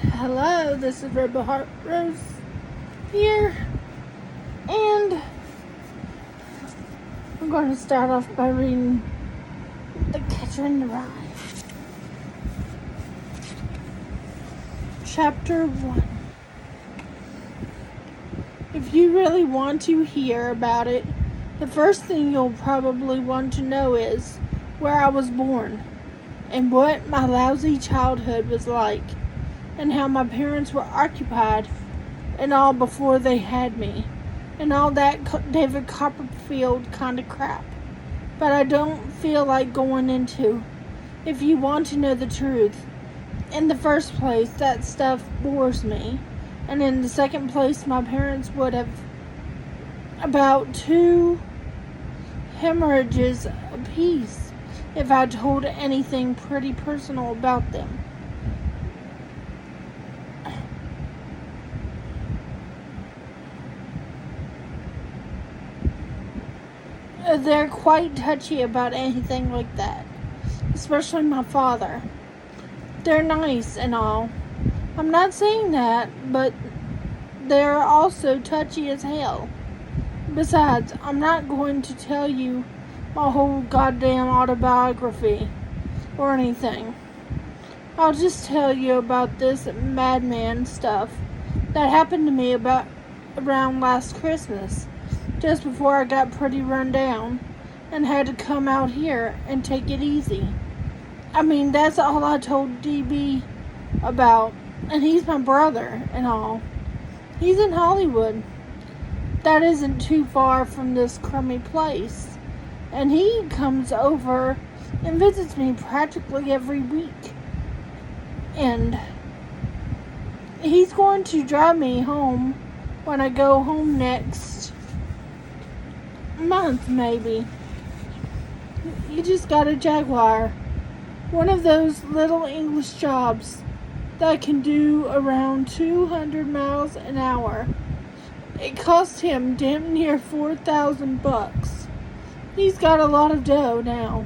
Hello, this is Rebel Heart Rose here, and I'm going to start off by reading The Catcher in the Rye. Chapter 1. If you really want to hear about it, the first thing you'll probably want to know is where I was born, and what my lousy childhood was like, and how my parents were occupied and all before they had me, and all that David Copperfield kind of crap. But I don't feel like going into if you want to know the truth. In the first place, that stuff bores me, and in the second place, my parents would have about 2 hemorrhages apiece if I told anything pretty personal about them. They're quite touchy about anything like that, especially my father. They're nice and all. I'm not saying that, but they're also touchy as hell. Besides, I'm not going to tell you my whole goddamn autobiography or anything. I'll just tell you about this madman stuff that happened to me around last Christmas, just before I got pretty run down and had to come out here and take it easy. I mean, that's all I told DB about, and he's my brother and all. He's in Hollywood. That isn't too far from this crummy place, and he comes over and visits me practically every week. And he's going to drive me home when I go home next month, maybe. He just got a Jaguar, one of those little English jobs that can do around 200 miles an hour. It cost him damn near $4,000. He's got a lot of dough now.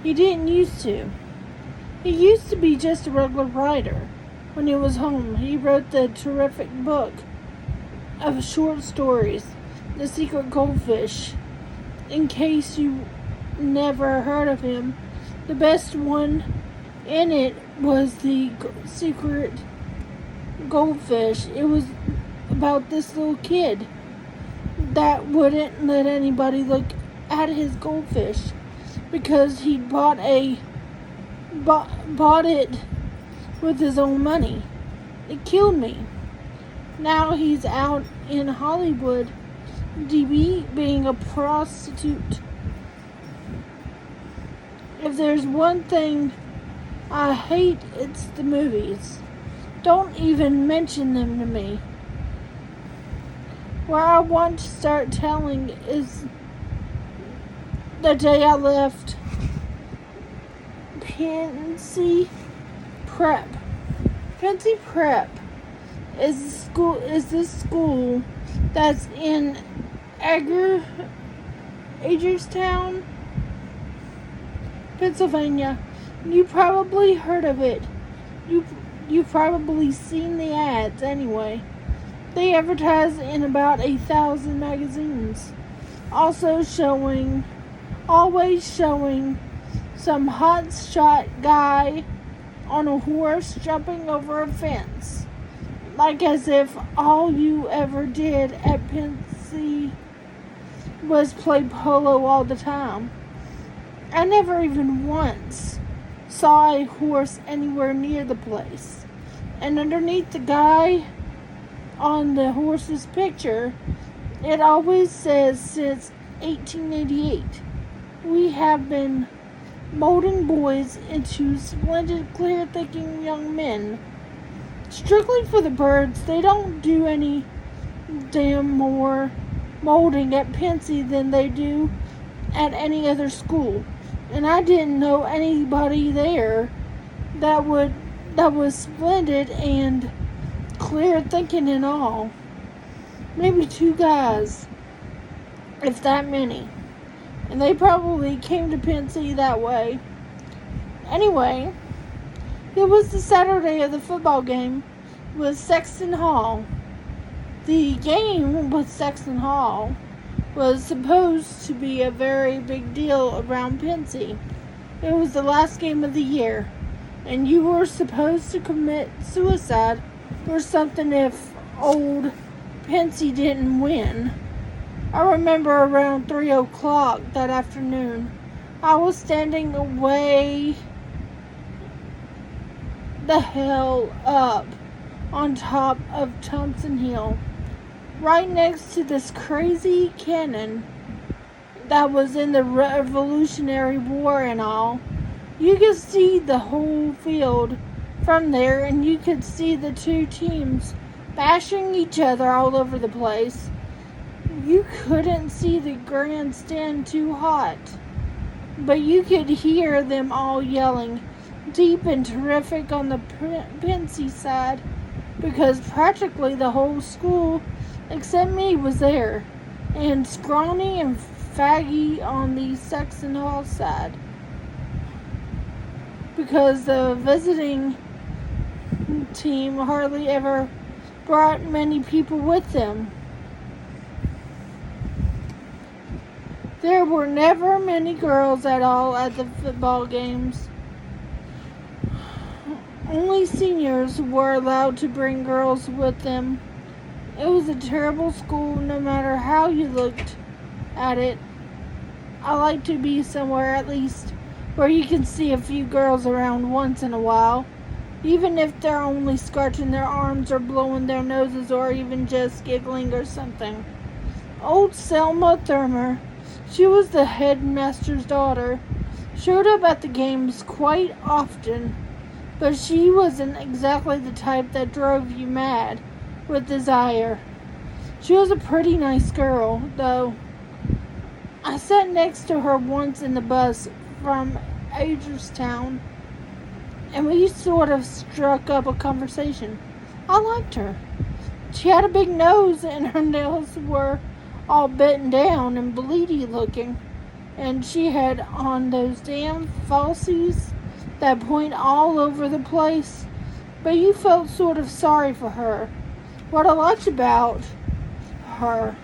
He didn't used to. He used to be just a regular writer. When he was home, he wrote the terrific book of short stories, The Secret Goldfish. In case you never heard of him, the best one in it was The Secret Goldfish. It was about this little kid that wouldn't let anybody look at his goldfish because he bought it with his own money. It killed me. Now he's out in Hollywood, DB being a prostitute. If there's one thing I hate, it's the movies. Don't even mention them to me. Where I want to start telling is the day I left Pensy Prep. Pensy Prep is this school that's in Hagerstown, Pennsylvania. You probably heard of it. You've probably seen the ads anyway. They advertise in about 1,000 magazines. Always showing some hotshot guy on a horse jumping over a fence. Like as if all you ever did at Pensy was play polo all the time. I never even once saw a horse anywhere near the place. And underneath the guy on the horse's picture, it always says since 1888, we have been molding boys into splendid, clear-thinking young men. Strictly for the birds, they don't do any damn more molding at Pensy than they do at any other school. And I didn't know anybody there that was splendid and clear thinking and all. Maybe 2 guys, if that many. And they probably came to Pensy that way. Anyway, It was the Saturday of the football game with Sexton Hall. The game with Sexton Hall was supposed to be a very big deal around Pincy. It was the last game of the year, and you were supposed to commit suicide or something if old Pincy didn't win. I remember around 3 o'clock that afternoon, I was standing way the hell up on top of Thompson Hill, right next to this crazy cannon that was in the Revolutionary War and all. You could see the whole field from there, and you could see the two teams bashing each other all over the place. You couldn't see the grandstand too hot, but you could hear them all yelling deep and terrific on the Pincy side, because practically the whole school except me was there, and Scrawny and Faggy on the Sexton Hall side, because the visiting team hardly ever brought many people with them. There were never many girls at all at the football games. Only seniors were allowed to bring girls with them. It was a terrible school no matter how you looked at it. I like to be somewhere at least where you can see a few girls around once in a while, even if they're only scratching their arms or blowing their noses or even just giggling or something. Old Selma Thurmer, she was the headmaster's daughter, showed up at the games quite often, but she wasn't exactly the type that drove you mad with desire. She was a pretty nice girl, though. I sat next to her once in the bus from Adristown, and we sort of struck up a conversation. I liked her. She had a big nose, and her nails were all bitten down and bleedy looking, and she had on those damn falsies that point all over the place, but you felt sort of sorry for her. What I liked about her,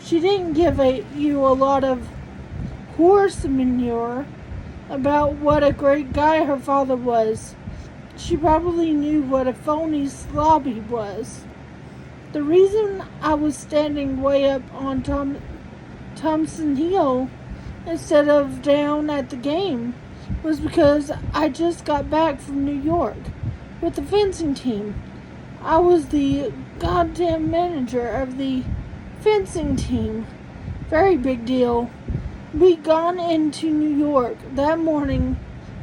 she didn't give you a lot of horse manure about what a great guy her father was. She probably knew what a phony slob he was. The reason I was standing way up on Thompson Hill instead of down at the game was because I just got back from New York with the fencing team. I was the goddamn manager of the fencing team. Very big deal. We'd gone into New York that morning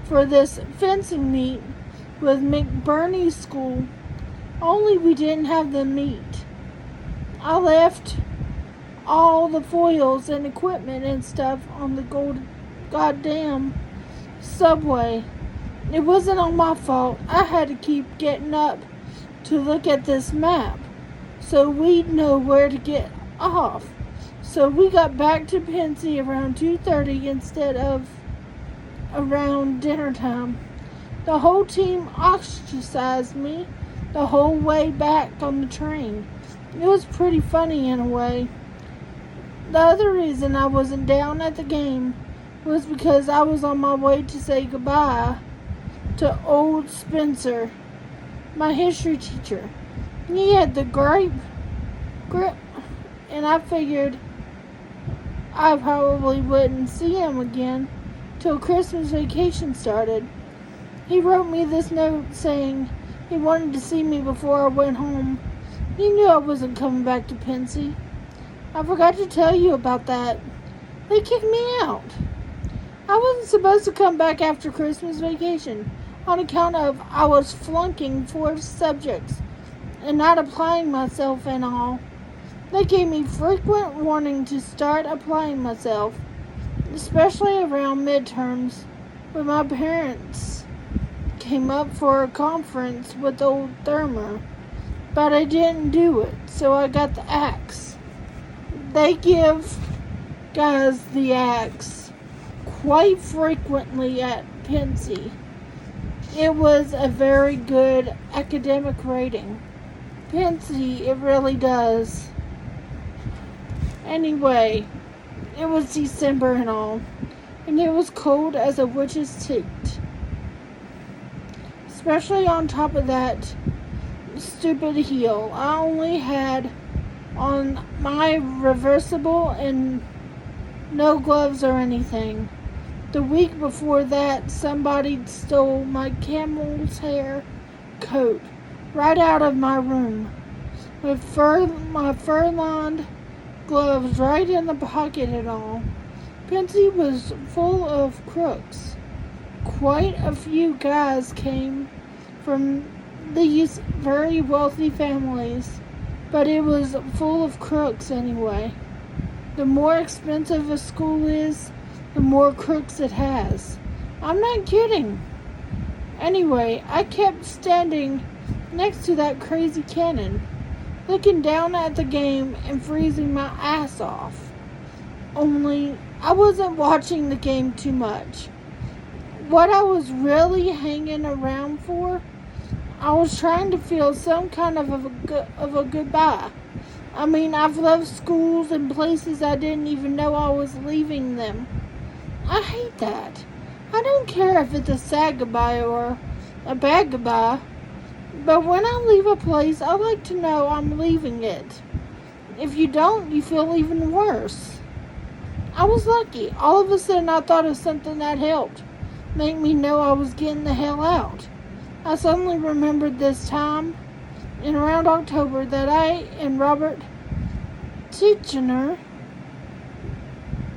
for this fencing meet with McBurney's school, only we didn't have the meet. I left all the foils and equipment and stuff on the goddamn subway. It wasn't all my fault. I had to keep getting up to look at this map so we'd know where to get off. So we got back to Pincy around 2:30 instead of around dinner time. The whole team ostracized me the whole way back on the train. It was pretty funny in a way. The other reason I wasn't down at the game was because I was on my way to say goodbye to old Spencer, my history teacher. He had the grip, and I figured I probably wouldn't see him again till Christmas vacation started. He wrote me this note saying he wanted to see me before I went home. He knew I wasn't coming back to Pincy. I forgot to tell you about that. They kicked me out. I wasn't supposed to come back after Christmas vacation on account of I was flunking 4 subjects and not applying myself and all. They gave me frequent warning to start applying myself, especially around midterms when my parents came up for a conference with old Thurmer, but I didn't do it, so I got the axe. They give guys the axe quite frequently at Pincy. it was a very good academic rating. Fancy, it really does. Anyway, it was December and all, and it was cold as a witch's teat. Especially on top of that stupid heel. I only had on my reversible and no gloves or anything. The week before that, somebody stole my camel's hair coat right out of my room with my fur-lined gloves right in the pocket and all. Pensy was full of crooks. Quite a few guys came from these very wealthy families, but it was full of crooks anyway. The more expensive a school is, the more crooks it has. I'm not kidding. Anyway, I kept standing next to that crazy cannon, looking down at the game and freezing my ass off. Only, I wasn't watching the game too much. What I was really hanging around for, I was trying to feel some kind of a goodbye. I mean, I've left schools and places I didn't even know I was leaving them. I hate that. I don't care if it's a sad goodbye or a bad goodbye, but when I leave a place, I like to know I'm leaving it. If you don't, you feel even worse. I was lucky. All of a sudden, I thought of something that helped make me know I was getting the hell out. I suddenly remembered this time in around October that I and Robert Titchener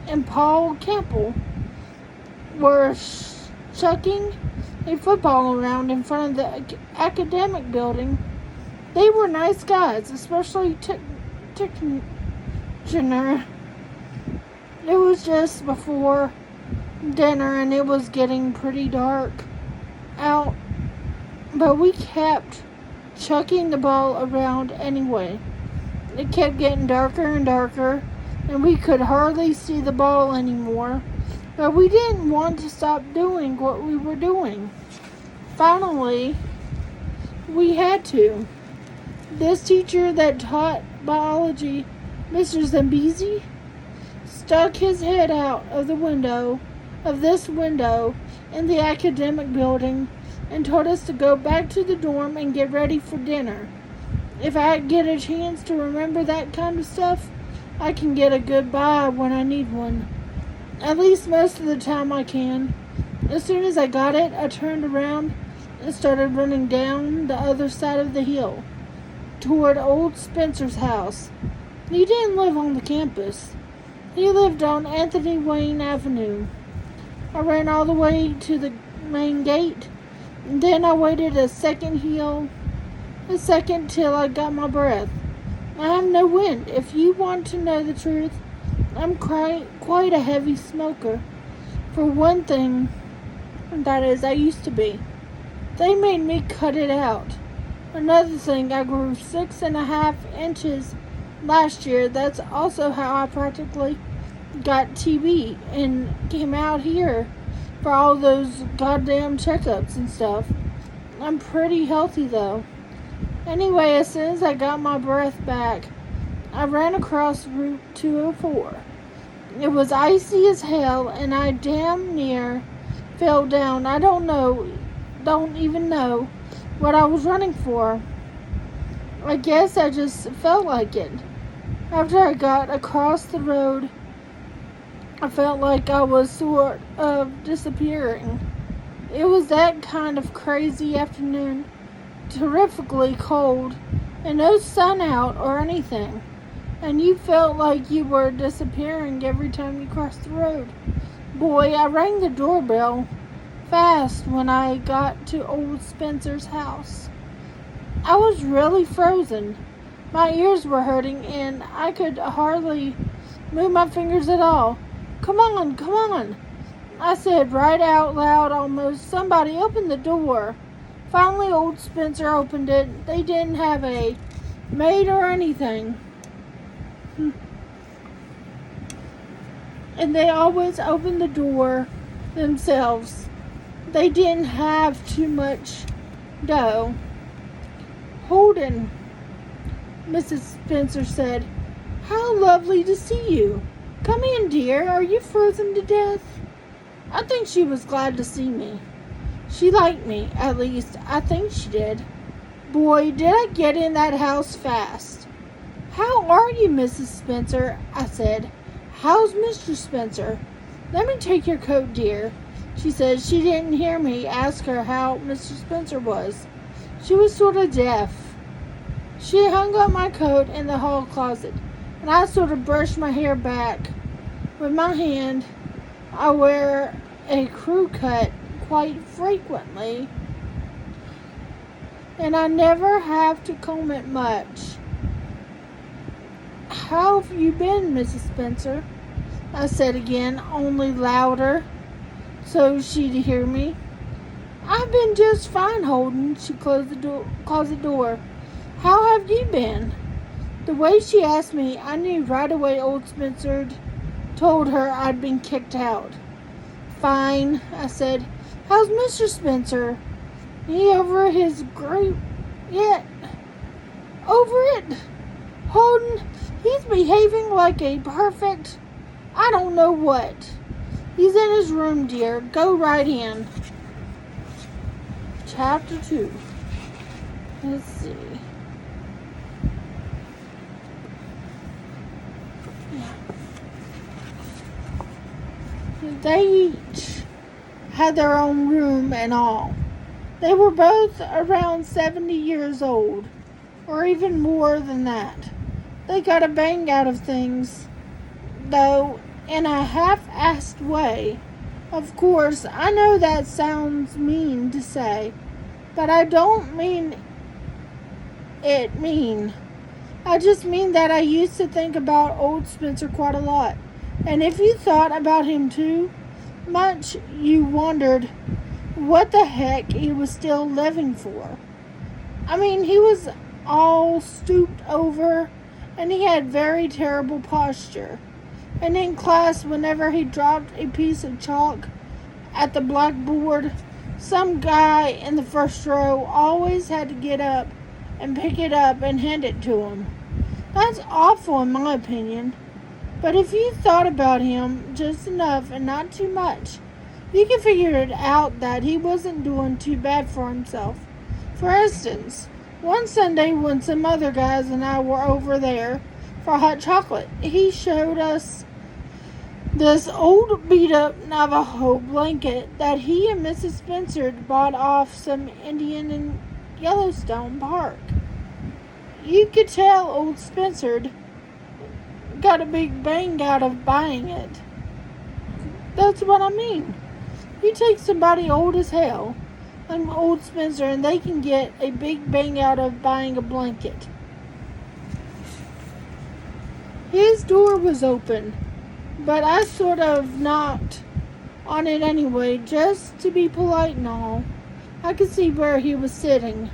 and Paul Campbell were chucking a football around in front of the academic building. They were nice guys, especially Titchener. It was just before dinner and it was getting pretty dark out, but we kept chucking the ball around anyway. It kept getting darker and darker, and we could hardly see the ball anymore, but we didn't want to stop doing what we were doing. Finally, we had to. This teacher that taught biology, Mr. Zambezi, stuck his head out of this window in the academic building and told us to go back to the dorm and get ready for dinner. If I get a chance to remember that kind of stuff, I can get a goodbye when I need one. At least most of the time I can. As soon as I got it, I turned around and started running down the other side of the hill toward old Spencer's house. He didn't live on the campus. He lived on Anthony Wayne Avenue. I ran all the way to the main gate, and then I waited a second till I got my breath. I have no wind. If you want to know the truth, I'm quite a heavy smoker. For one thing, that is, I used to be. They made me cut it out. Another thing, I grew 6.5 inches last year. That's also how I practically got TB and came out here for all those goddamn checkups and stuff. I'm pretty healthy though. Anyway, as soon as I got my breath back, I ran across Route 204. It was icy as hell and I damn near fell down. I don't even know what I was running for. I guess I just felt like it. After I got across the road, I felt like I was sort of disappearing. It was that kind of crazy afternoon, terrifically cold, and no sun out or anything. And you felt like you were disappearing every time you crossed the road. Boy, I rang the doorbell fast when I got to old Spencer's house. I was really frozen. My ears were hurting and I could hardly move my fingers at all. Come on, I said right out loud almost. Somebody open the door. Finally, old Spencer opened it. They didn't have a maid or anything. And they always open the door themselves. They didn't have too much dough. Holden, Mrs. Spencer said, "How lovely to see you. Come in, dear. Are you frozen to death?" I think she was glad to see me. She liked me, at least, I think she did. Boy, did I get in that house fast. "How are you, Mrs. Spencer?" I said. "How's Mr. Spencer?" "Let me take your coat, dear." She said she didn't hear me ask her how Mr. Spencer was. She was sort of deaf. She hung up my coat in the hall closet, and I sort of brushed my hair back with my hand. I wear a crew cut quite frequently, and I never have to comb it much. "How have you been, Mrs. Spencer?" I said again, only louder, so she'd hear me. "I've been just fine, Holden." She closed the closet door. "How have you been?" The way she asked me, I knew right away old Spencer told her I'd been kicked out. "Fine," I said. "How's Mr. Spencer?" "He over his great yet. Over it, Holden. He's behaving like a perfect, I don't know what. He's in his room, dear. Go right in." Chapter 2. Let's see. They each had their own room and all. They were both around 70 years old, or even more than that. They got a bang out of things, though, in a half-assed way. Of course, I know that sounds mean to say, but I don't mean it mean. I just mean that I used to think about old Spencer quite a lot. And if you thought about him too much, you wondered what the heck he was still living for. I mean, he was all stooped over, and he had very terrible posture. And in class, whenever he dropped a piece of chalk at the blackboard, some guy in the first row always had to get up and pick it up and hand it to him. That's awful in my opinion. But if you thought about him just enough and not too much, you could figure it out that he wasn't doing too bad for himself. For instance, one Sunday when some other guys and I were over there for hot chocolate, he showed us this old beat-up Navajo blanket that he and Mrs. Spencer had bought off some Indian in Yellowstone Park. You could tell old Spencer got a big bang out of buying it. That's what I mean. You take somebody old as hell, like old Spencer, and they can get a big bang out of buying a blanket. His door was open, but I sort of knocked on it anyway, just to be polite and all. I could see where he was sitting.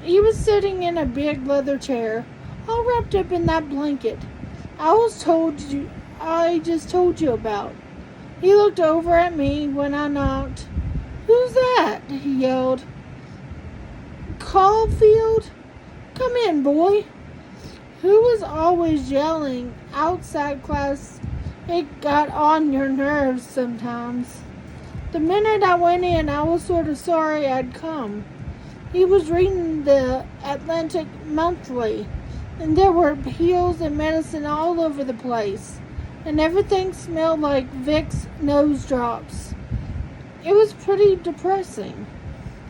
He was sitting in a big leather chair, all wrapped up in that blanket I just told you about. He looked over at me when I knocked. "Who's that?" he yelled. "Caulfield? Come in, boy." Who was always yelling outside class? It got on your nerves sometimes. The minute I went in, I was sort of sorry I'd come. He was reading the Atlantic Monthly, and there were pills and medicine all over the place, and everything smelled like Vicks nose drops. It was pretty depressing.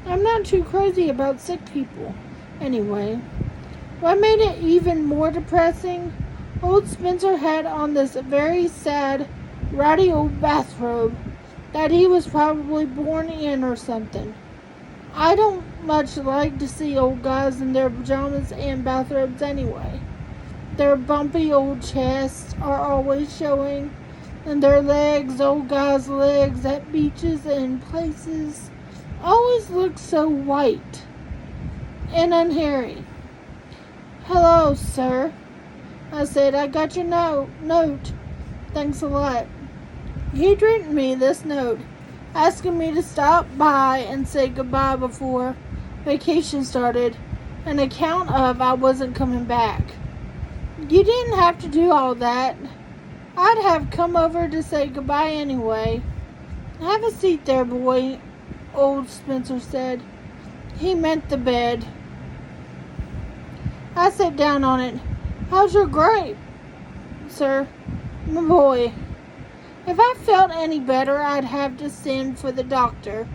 I'm not too crazy about sick people, anyway. What made it even more depressing, old Spencer had on this very sad, ratty old bathrobe that he was probably born in or something. I don't much like to see old guys in their pajamas and bathrobes anyway. Their bumpy old chests are always showing, and their legs, old guys' legs at beaches and places, always look so white and unhairy. "Hello, sir," I said. "I got your note. Thanks a lot." He'd written me this note. asking me to stop by and say goodbye before vacation started, an account of I wasn't coming back. You didn't have to do all that. I'd have come over to say goodbye anyway. Have a seat there, boy, old Spencer said. He meant the bed. I sat down on it. How's your grape, sir? My boy. If I felt any better, I'd have to send for the doctor.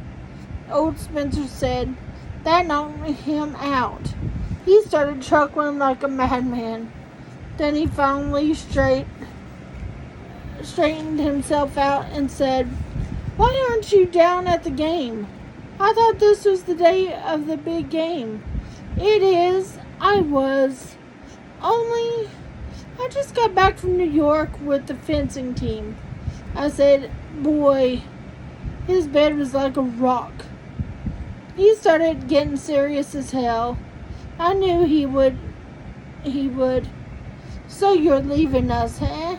Old Spencer said. That knocked him out. He started chuckling like a madman. Then he finally straightened himself out and said, Why aren't you down at the game? I thought this was the day of the big game. It is. I was. Only, I just got back from New York with the fencing team. I said, boy, his bed was like a rock. He started getting serious as hell. I knew he would. So you're leaving us, huh?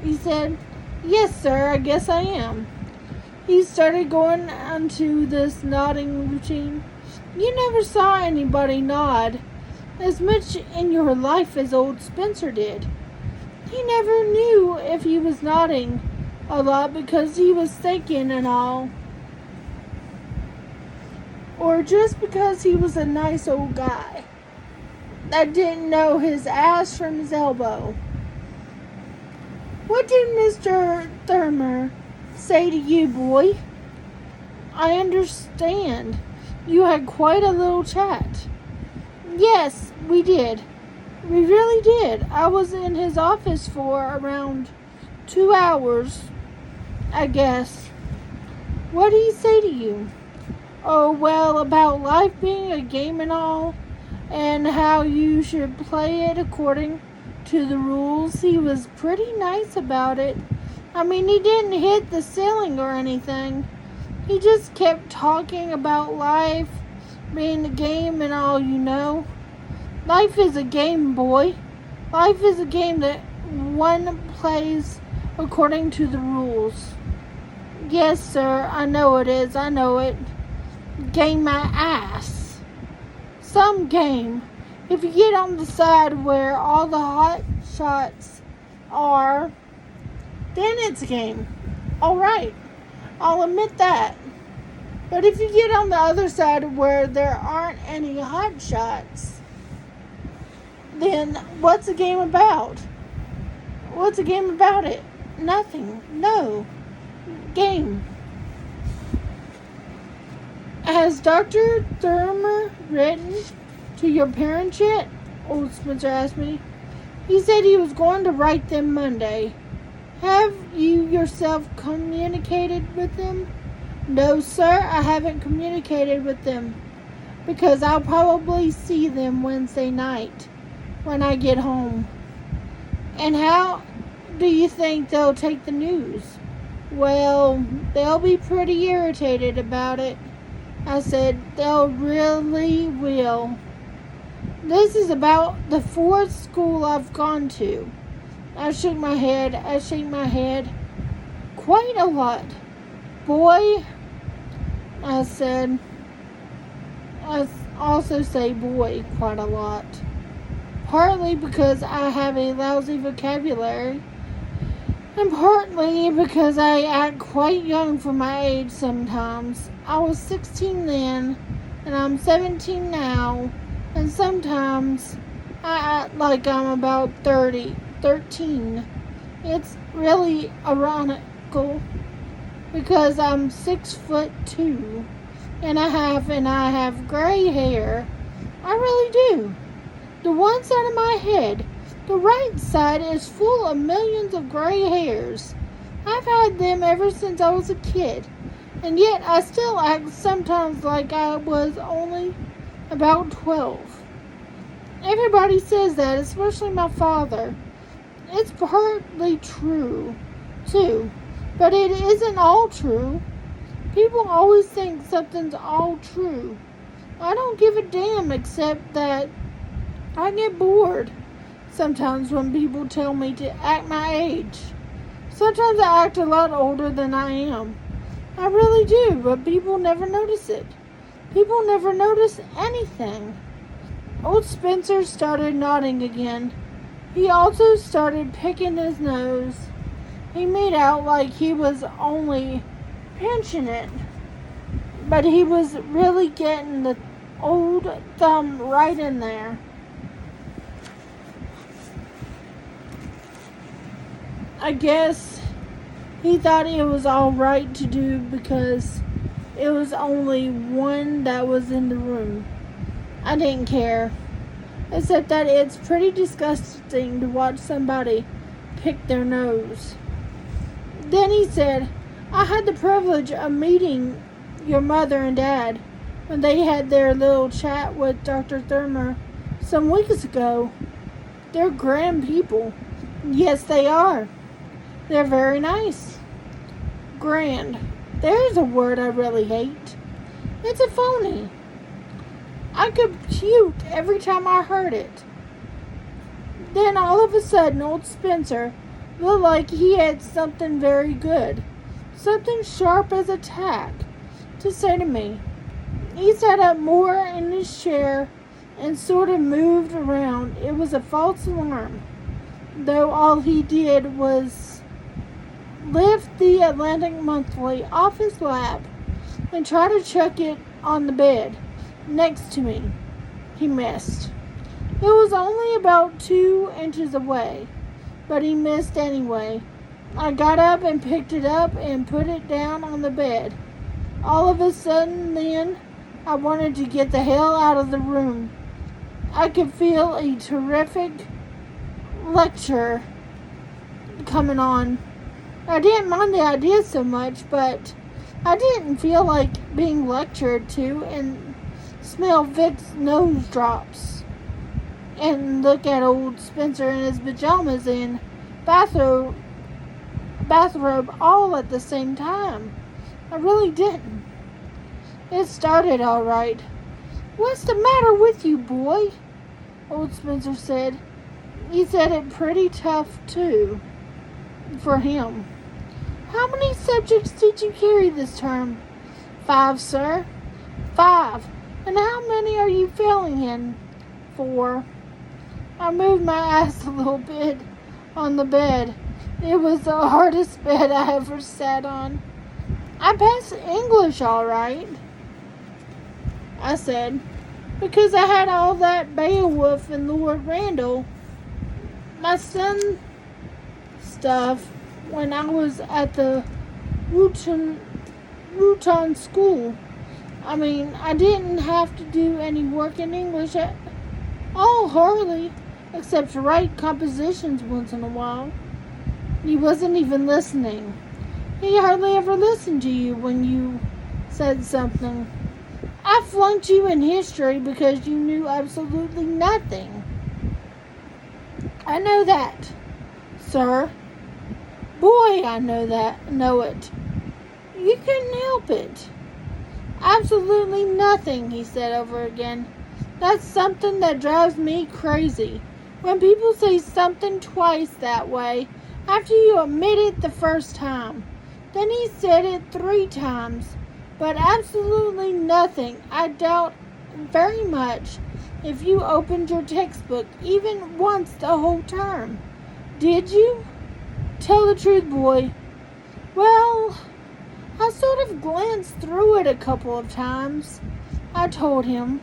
He said, Yes, sir, I guess I am. He started going onto this nodding routine. You never saw anybody nod as much in your life as old Spencer did. He never knew if he was nodding a lot because he was thinking and all, or just because he was a nice old guy that didn't know his ass from his elbow. What did Mr. Thurmer say to you, boy? I understand. You had quite a little chat. Yes, we did. We really did. I was in his office for around 2 hours, I guess. What did he say to you? Oh, well, about life being a game and all, and how you should play it according to the rules. He was pretty nice about it. I mean, he didn't hit the ceiling or anything. He just kept talking about life being a game and all, you know. Life is a game, boy. Life is a game that one plays according to the rules. Yes, sir, I know it is. I know it. Game my ass. Some game. If you get on the side where all the hot shots are, then it's a game. Alright, I'll admit that. But if you get on the other side where there aren't any hot shots, then what's the game about? What's the game about it? Nothing. No. Game. Has Dr. Thurmer written to your parents yet? Old Spencer asked me. He said he was going to write them Monday. Have you yourself communicated with them? No, sir, I haven't communicated with them because I'll probably see them Wednesday night when I get home. And how do you think they'll take the news? Well, they'll be pretty irritated about it. I said, they'll really will. This is about the 4th school I've gone to. I shake my head. Quite a lot. Boy, I said. I also say boy quite a lot. Partly because I have a lousy vocabulary, and partly because I act quite young for my age sometimes. I was 16 then, and I'm 17 now, and sometimes I act like I'm about 13. It's really ironical because I'm 6'2", and I have gray hair. I really do. The one side of my head, the right side, is full of millions of gray hairs. I've had them ever since I was a kid, and yet I still act sometimes like I was only about 12. Everybody says that, especially my father. It's partly true, too, but it isn't all true. People always think something's all true. I don't give a damn except that I get bored sometimes when people tell me to act my age. Sometimes I act a lot older than I am. I really do, but people never notice it. People never notice anything. Old Spencer started nodding again. He also started picking his nose. He made out like he was only pinching it, but he was really getting the old thumb right in there. I guess he thought it was all right to do because it was only one that was in the room. I didn't care, except that it's pretty disgusting to watch somebody pick their nose. Then he said, I had the privilege of meeting your mother and dad when they had their little chat with Dr. Thurmer some weeks ago. They're grand people. Yes, they are. They're very nice. Grand. There's a word I really hate. It's a phony. I could puke every time I heard it. Then all of a sudden, old Spencer looked like he had something very good, something sharp as a tack, to say to me. He sat up more in his chair and sort of moved around. It was a false alarm, though all he did was lift the Atlantic Monthly off his lap and try to chuck it on the bed next to me. He missed. It was only about 2 inches away, but he missed anyway. I got up and picked it up and put it down on the bed. All of a sudden then, I wanted to get the hell out of the room. I could feel a terrific lecture coming on. I didn't mind the idea so much, but I didn't feel like being lectured to and smell Vic's nose drops and look at old Spencer in his pajamas and bathrobe all at the same time. I really didn't. It started all right. What's the matter with you, boy? Old Spencer said. He said it pretty tough, too, for him. How many subjects did you carry this term? 5, sir. 5. And how many are you failing in? 4. I moved my ass a little bit on the bed. It was the hardest bed I ever sat on. I passed English all right, I said, because I had all that Beowulf and Lord Randall, my son stuff, when I was at the Wooton school. I mean, I didn't have to do any work in English at all, hardly, except to write compositions once in a while. He wasn't even listening. He hardly ever listened to you when you said something. I flunked you in history because you knew absolutely nothing. I know that, sir. Boy, I know it. You couldn't help it. Absolutely nothing, he said over again. That's something that drives me crazy. When people say something twice that way, after you admit it the first time. Then he said it 3 times. But absolutely nothing. I doubt very much if you opened your textbook even once the whole term. Did you? Tell the truth, boy. Well, I sort of glanced through it a couple of times. I told him.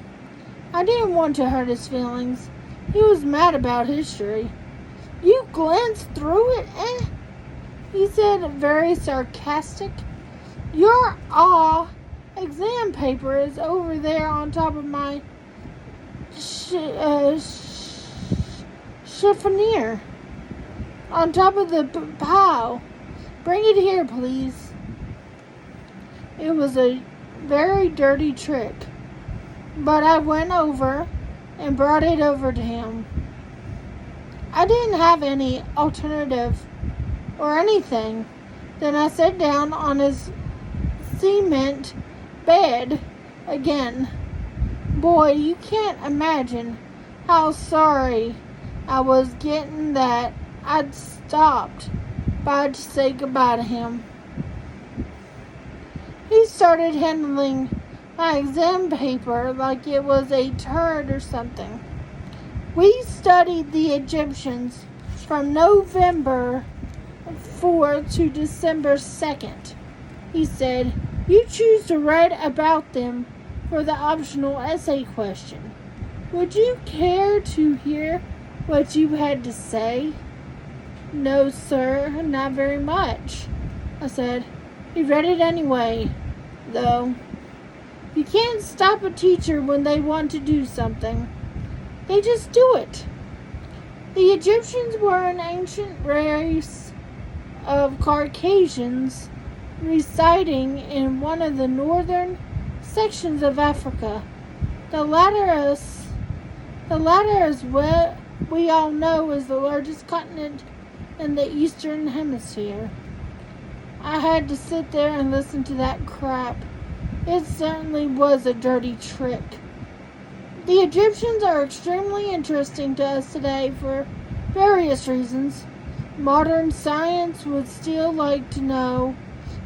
I didn't want to hurt his feelings. He was mad about history. You glanced through it, eh? He said, very sarcastic. Your exam paper is over there on top of my chiffonier. On top of the pile. Bring it here, please. It was a very dirty trick, but I went over and brought it over to him. I didn't have any alternative or anything. Then I sat down on his cement bed again. Boy, you can't imagine how sorry I was getting that I'd stopped by to say goodbye to him. He started handling my exam paper like it was a turd or something. We studied the Egyptians from November 4th to December 2nd. He said, you choose to write about them for the optional essay question. Would you care to hear what you had to say? No, sir, not very much, I said. He read it anyway, though. You can't stop a teacher when they want to do something. They just do it. The Egyptians were an ancient race of Caucasians residing in one of the northern sections of Africa. The latter, as we all know, is the largest continent in the Eastern Hemisphere. I had to sit there and listen to that crap. It certainly was a dirty trick. The Egyptians are extremely interesting to us today for various reasons. Modern science would still like to know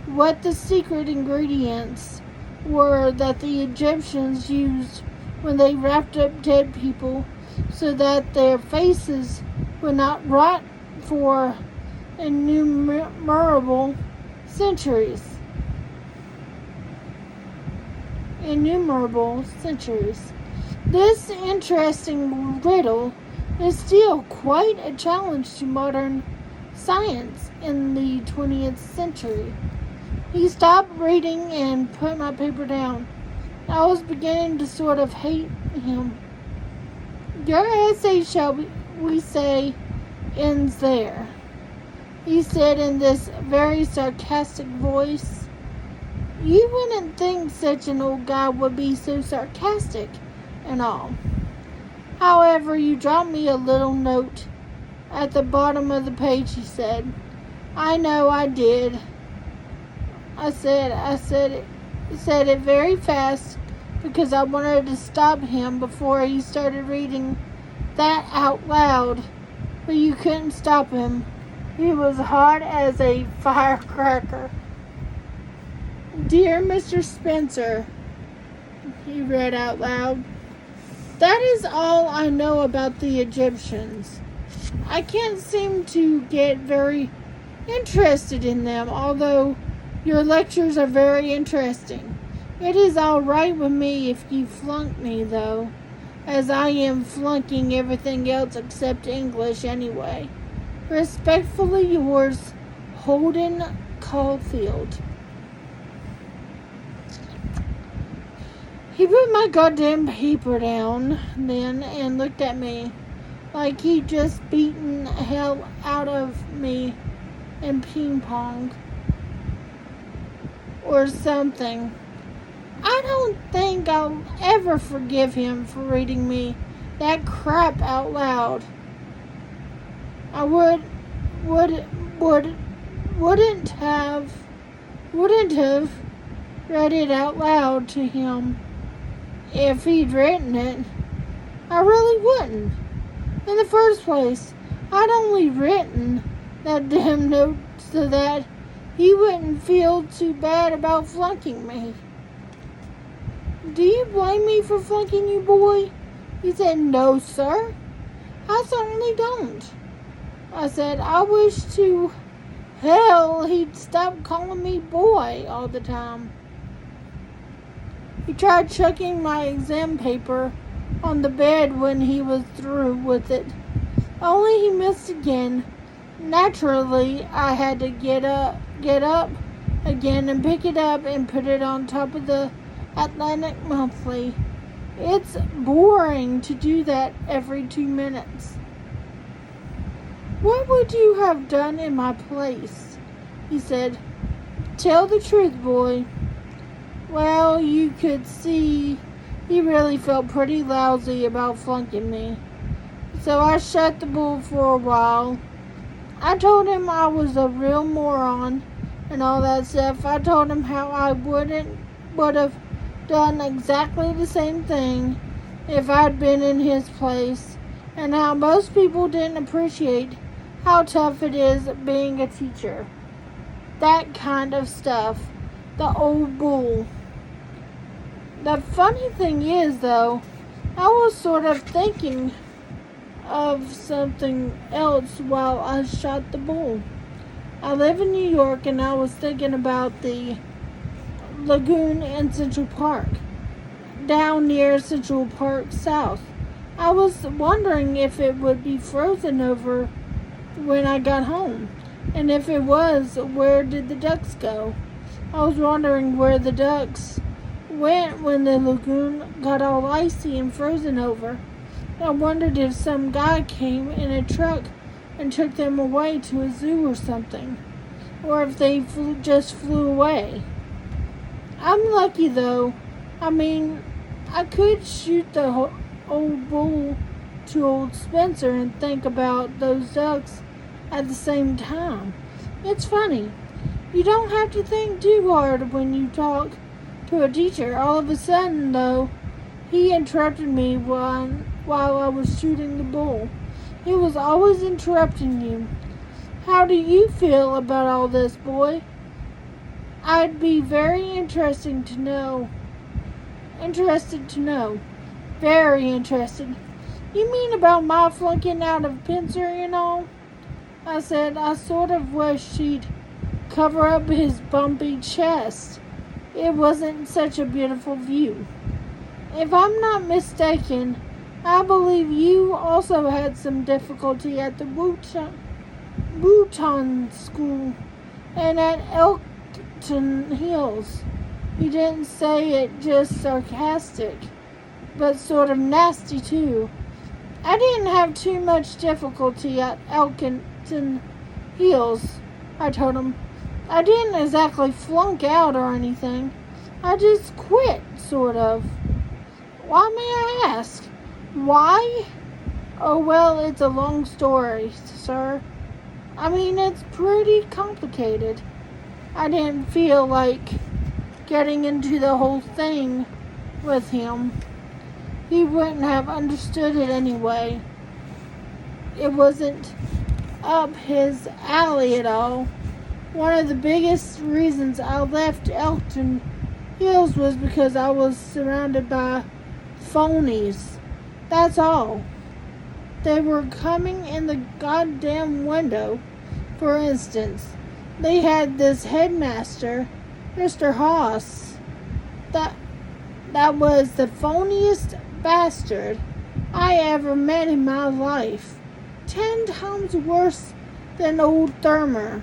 what the secret ingredients were that the Egyptians used when they wrapped up dead people so that their faces would not rot for innumerable centuries. This interesting riddle is still quite a challenge to modern science in the 20th century. He stopped reading and put my paper down. I was beginning to sort of hate him. Your essay, shall we say, ends there, he said in this very sarcastic voice. You wouldn't think such an old guy would be so sarcastic and all. However, you dropped me a little note at the bottom of the page, he said. I know I did. I said it very fast because I wanted to stop him before he started reading that out loud, but you couldn't stop him. He was hot as a firecracker. Dear Mr. Spencer, he read out loud, that is all I know about the Egyptians. I can't seem to get very interested in them, although your lectures are very interesting. It is all right with me if you flunk me, though, as I am flunking everything else except English anyway. Respectfully yours, Holden Caulfield. He put my goddamn paper down then and looked at me like he'd just beaten hell out of me in ping pong or something. I don't think I'll ever forgive him for reading me that crap out loud. I wouldn't have read it out loud to him if he'd written it. I really wouldn't. In the first place, I'd only written that damn note so that he wouldn't feel too bad about flunking me. Do you blame me for flunking you, boy? He said, no, sir. I certainly don't. I said, I wish to hell he'd stop calling me boy all the time. He tried chucking my exam paper on the bed when he was through with it. Only he missed again. Naturally, I had to get up again and pick it up and put it on top of the Atlantic Monthly. It's boring to do that every 2 minutes. What would you have done in my place? He said. Tell the truth, boy. Well, you could see he really felt pretty lousy about flunking me. So I shut the bull for a while. I told him I was a real moron and all that stuff. I told him how I would have done exactly the same thing if I'd been in his place, and how most people didn't appreciate how tough it is being a teacher. That kind of stuff. The old bull. The funny thing is, though, I was sort of thinking of something else while I shot the bull. I live in New York, and I was thinking about the lagoon in Central Park, down near Central Park South. I was wondering if it would be frozen over when I got home. And if it was, where did the ducks go? I was wondering where the ducks went when the lagoon got all icy and frozen over. I wondered if some guy came in a truck and took them away to a zoo or something. Or if they just flew away. I'm lucky though. I mean, I could shoot the old bull to old Spencer and think about those ducks at the same time. It's funny. You don't have to think too hard when you talk to a teacher. All of a sudden, though, he interrupted me while I was shooting the bull. He was always interrupting you. How do you feel about all this, boy? I'd be very interested to know. Very interested. You mean about my flunking out of Pincer and all? I said I sort of wished she'd cover up his bumpy chest. It wasn't such a beautiful view. If I'm not mistaken, I believe you also had some difficulty at the Wooton School and at Elkton Hills. You didn't say it just sarcastic, but sort of nasty too. I didn't have too much difficulty at Elkton Hills, I told him. I didn't exactly flunk out or anything. I just quit, sort of. Why, may I ask? Why? Oh, well, it's a long story, sir. I mean, it's pretty complicated. I didn't feel like getting into the whole thing with him. He wouldn't have understood it anyway. It wasn't up his alley at all. One of the biggest reasons I left Elkton Hills was because I was surrounded by phonies. That's all. They were coming in the goddamn window. For instance, they had this headmaster, Mr. Haas. That was the phoniest bastard I ever met in my life. 10 times worse than old Thermer.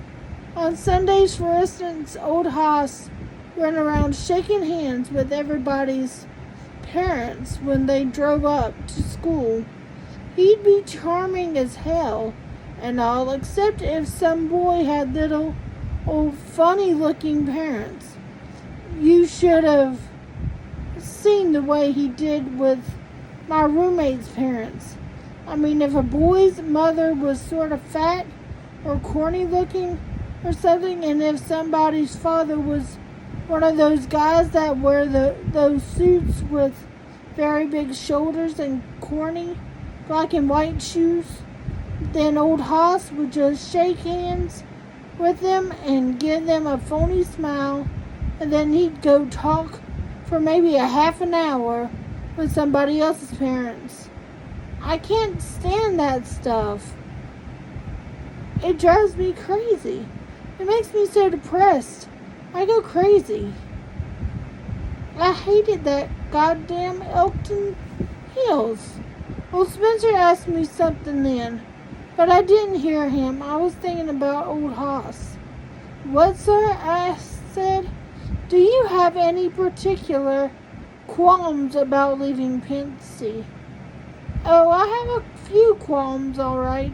On Sundays, for instance, old Haas went around shaking hands with everybody's parents when they drove up to school. He'd be charming as hell and all, except if some boy had little old funny-looking parents. You should have seen the way he did with my roommate's parents. I mean, if a boy's mother was sort of fat or corny looking or something, and if somebody's father was one of those guys that wear those suits with very big shoulders and corny black and white shoes, then old Haas would just shake hands with them and give them a phony smile, and then he'd go talk for maybe a half an hour with somebody else's parents. I can't stand that stuff. It drives me crazy. It makes me so depressed. I go crazy. I hated that goddamn Elkton Hills. Well, Spencer asked me something then, but I didn't hear him. I was thinking about old Haas. What, sir? I said. Do you have any particular qualms about leaving Pincy? Oh, I have a few qualms, all right.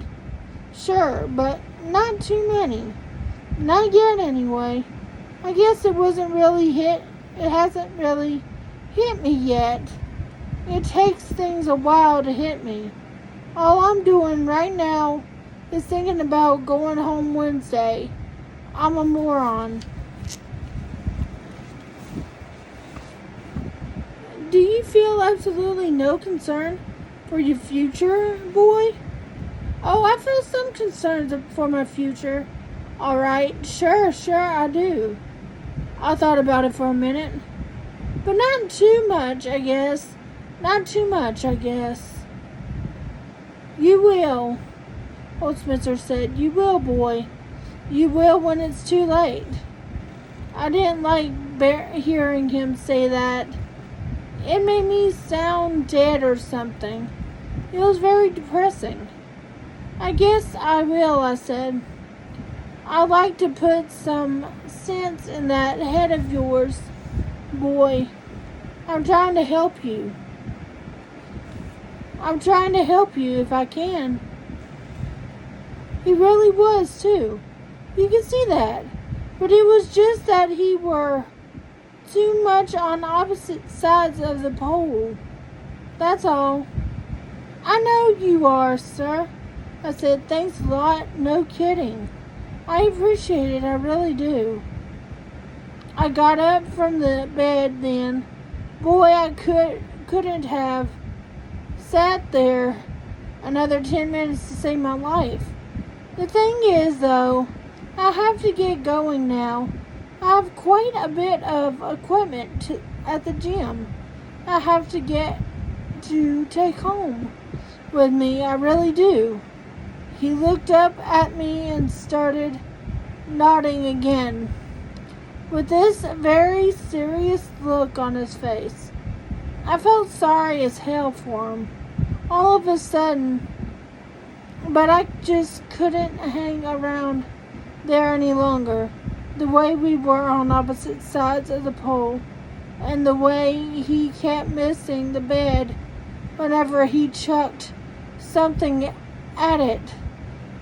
Sure, but not too many. Not yet, anyway. I guess it hasn't really hit me yet. It takes things a while to hit me. All I'm doing right now is thinking about going home Wednesday. I'm a moron. Do you feel absolutely no concern for your future, boy? Oh, I feel some concerns for my future. All right, sure, I do. I thought about it for a minute. But not too much, I guess. Not too much, I guess. You will, old Spencer said. You will, boy. You will when it's too late. I didn't like hearing him say that. It made me sound dead or something. It was very depressing. I guess I will, I said. I'd like to put some sense in that head of yours, boy. I'm trying to help you. I'm trying to help you if I can. He really was, too. You can see that. But it was just that he were too much on opposite sides of the pole. That's all. I know you are, sir. I said, thanks a lot. No kidding. I appreciate it. I really do. I got up from the bed then. Boy, I couldn't have sat there another 10 minutes to save my life. The thing is, though, I have to get going now. I have quite a bit of equipment at the gym I have to take home with me. I really do. He looked up at me and started nodding again, with this very serious look on his face. I felt sorry as hell for him, all of a sudden, but I just couldn't hang around there any longer. The way we were on opposite sides of the pole, and the way he kept missing the bed whenever he chucked something at it,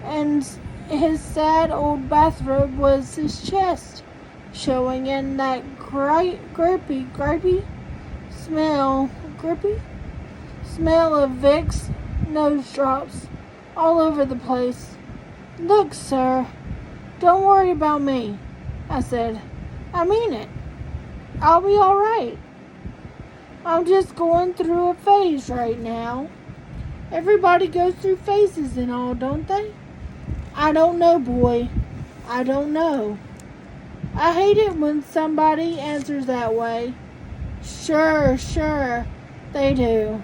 and his sad old bathrobe was his chest showing, and that grippy smell of Vicks nose drops all over the place. Look, sir, don't worry about me, I said. I mean it. I'll be all right. I'm just going through a phase right now. Everybody goes through phases and all, don't they? I don't know, boy. I don't know. I hate it when somebody answers that way. Sure, they do,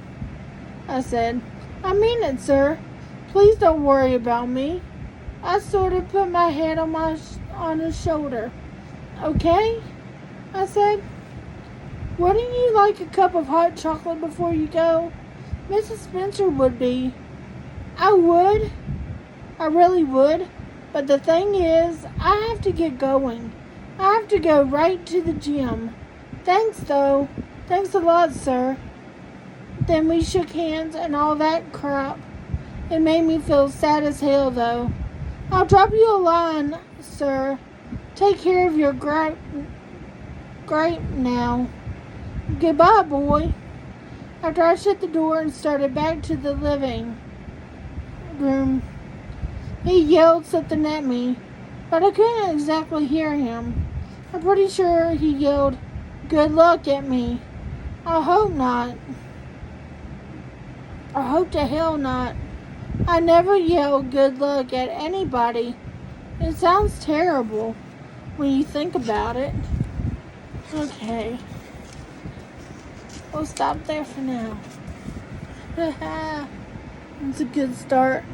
I said. I mean it, sir. Please don't worry about me. I sort of put my head on his shoulder. Okay? I said. Wouldn't you like a cup of hot chocolate before you go? Mrs. Spencer would be. I would. I really would. But the thing is, I have to get going. I have to go right to the gym. Thanks, though. Thanks a lot, sir. Then we shook hands and all that crap. It made me feel sad as hell, though. I'll drop you a line, sir. Take care of your grape now. Goodbye, boy. After I shut the door and started back to the living room, he yelled something at me, but I couldn't exactly hear him. I'm pretty sure he yelled, "Good luck" at me. I hope not. I hope to hell not. I never yell good luck at anybody. It sounds terrible when you think about it. Okay. We'll stop there for now. It's a good start.